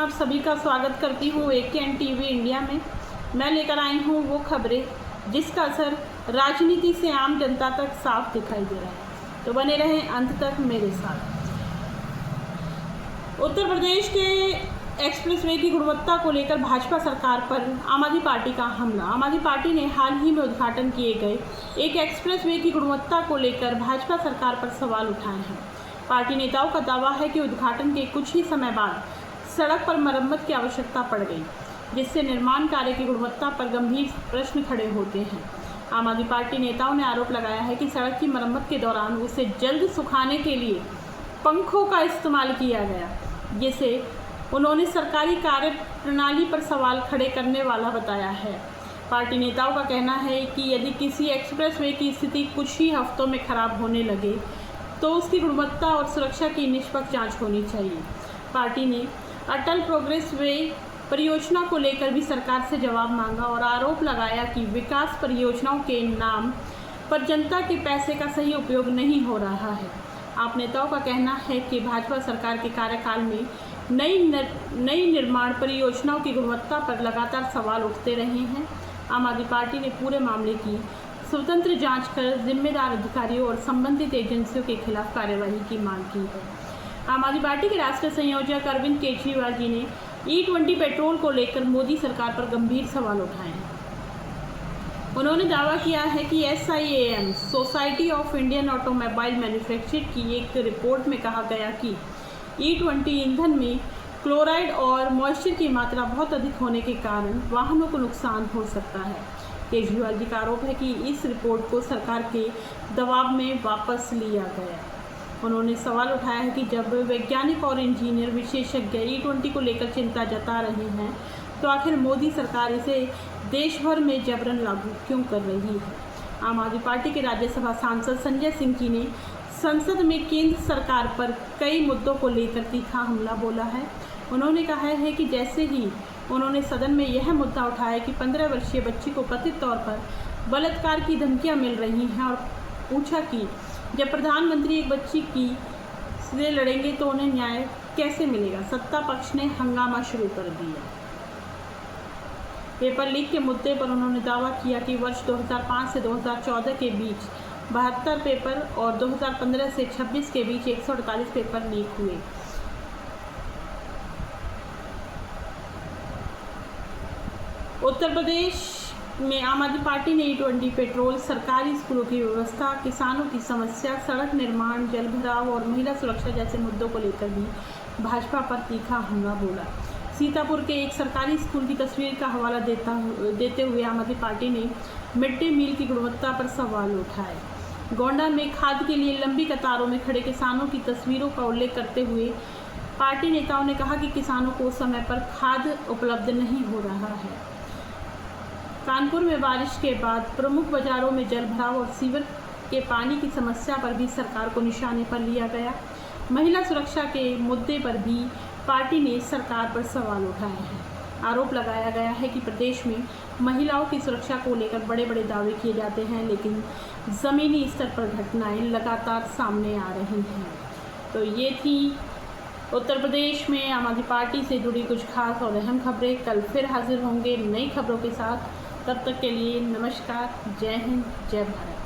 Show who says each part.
Speaker 1: आप सभी का स्वागत करती हूँ AKN टीवी इंडिया में। मैं लेकर आई हूँ वो खबरें जिसका असर राजनीति से आम जनता तक साफ दिखाई दे रहा है, तो बने रहें अंत तक मेरे साथ। उत्तर प्रदेश के एक्सप्रेसवे की गुणवत्ता को लेकर भाजपा सरकार पर आम आदमी पार्टी का हमला। आम आदमी पार्टी ने हाल ही में उद्घाटन किए गए एक एक्सप्रेसवे की गुणवत्ता को लेकर भाजपा सरकार पर सवाल उठाए हैं। पार्टी नेताओं का दावा है कि उद्घाटन के कुछ ही समय बाद सड़क पर मरम्मत की आवश्यकता पड़ गई, जिससे निर्माण कार्य की गुणवत्ता पर गंभीर प्रश्न खड़े होते हैं। आम आदमी पार्टी नेताओं ने आरोप लगाया है कि सड़क की मरम्मत के दौरान उसे जल्द सुखाने के लिए पंखों का इस्तेमाल किया गया, जिसे उन्होंने सरकारी कार्य प्रणाली पर सवाल खड़े करने वाला बताया है। पार्टी नेताओं का कहना है कि यदि किसी एक्सप्रेसवे की स्थिति कुछ ही हफ्तों में खराब होने लगे तो उसकी गुणवत्ता और सुरक्षा की निष्पक्ष जांच होनी चाहिए। पार्टी ने अटल प्रोग्रेस वे परियोजना को लेकर भी सरकार से जवाब मांगा और आरोप लगाया कि विकास परियोजनाओं के नाम पर जनता के पैसे का सही उपयोग नहीं हो रहा है। आप नेताओं का कहना है कि भाजपा सरकार के कार्यकाल में नई निर्माण परियोजनाओं की गुणवत्ता पर लगातार सवाल उठते रहे हैं। आम आदमी पार्टी ने पूरे मामले की स्वतंत्र जांच कर जिम्मेदार अधिकारियों और संबंधित एजेंसियों के खिलाफ कार्यवाही की मांग की है। आम आदमी पार्टी के राष्ट्रीय संयोजक अरविंद केजरीवाल जी ने E20 पेट्रोल को लेकर मोदी सरकार पर गंभीर सवाल उठाए हैं। उन्होंने दावा किया है कि SIAM society of Indian automobile manufacturer की एक रिपोर्ट में कहा गया कि E20 ईंधन में क्लोराइड और मॉइस्चर की मात्रा बहुत अधिक होने के कारण वाहनों को नुकसान हो सकता है। केजरीवाल जी का आरोप है कि इस रिपोर्ट को सरकार के दबाव में वापस लिया गया। उन्होंने सवाल उठाया है कि जब वैज्ञानिक और इंजीनियर विशेषज्ञ E20 को लेकर चिंता जता रहे हैं तो आखिर मोदी सरकार इसे देश भर में जबरन लागू क्यों कर रही है। आम आदमी पार्टी के राज्यसभा सांसद संजय सिंह जी ने संसद में केंद्र सरकार पर कई मुद्दों को लेकर तीखा हमला बोला है। उन्होंने कहा है कि जैसे ही उन्होंने सदन में यह मुद्दा उठाया कि 15 वर्षीय बच्ची को कथित तौर पर बलात्कार की धमकियां मिल रही हैं और पूछा कि जब प्रधानमंत्री एक बच्ची की से लड़ेंगे तो उन्हें न्याय कैसे मिलेगा, सत्ता पक्ष ने हंगामा शुरू कर दिया। पेपर लीक के मुद्दे पर उन्होंने दावा किया कि वर्ष 2005 से 2014 के बीच 72 पेपर और 2015 से 26 के बीच 148 पेपर लीक हुए। उत्तर प्रदेश में आम आदमी पार्टी ने E20 पेट्रोल, सरकारी स्कूलों की व्यवस्था, किसानों की समस्या, सड़क निर्माण, जल भराव और महिला सुरक्षा जैसे मुद्दों को लेकर भी भाजपा पर तीखा हमला बोला। सीतापुर के एक सरकारी स्कूल की तस्वीर का हवाला देते हुए आम आदमी पार्टी ने मिड डे मील की गुणवत्ता पर सवाल उठाए। गोंडा में खाद के लिए लंबी कतारों में खड़े किसानों की तस्वीरों का उल्लेख करते हुए पार्टी नेताओं ने कहा कि किसानों को समय पर खाद उपलब्ध नहीं हो रहा है। कानपुर में बारिश के बाद प्रमुख बाजारों में जल भराव और सीवर के पानी की समस्या पर भी सरकार को निशाने पर लिया गया। महिला सुरक्षा के मुद्दे पर भी पार्टी ने सरकार पर सवाल उठाए हैं। आरोप लगाया गया है कि प्रदेश में महिलाओं की सुरक्षा को लेकर बड़े बड़े दावे किए जाते हैं, लेकिन ज़मीनी स्तर पर घटनाएं लगातार सामने आ रही हैं। तो ये थी उत्तर प्रदेश में आम आदमी पार्टी से जुड़ी कुछ खास और अहम खबरें। कल फिर हाजिर होंगे नई खबरों के साथ। तब तक के लिए नमस्कार, जय हिंद, जय भारत।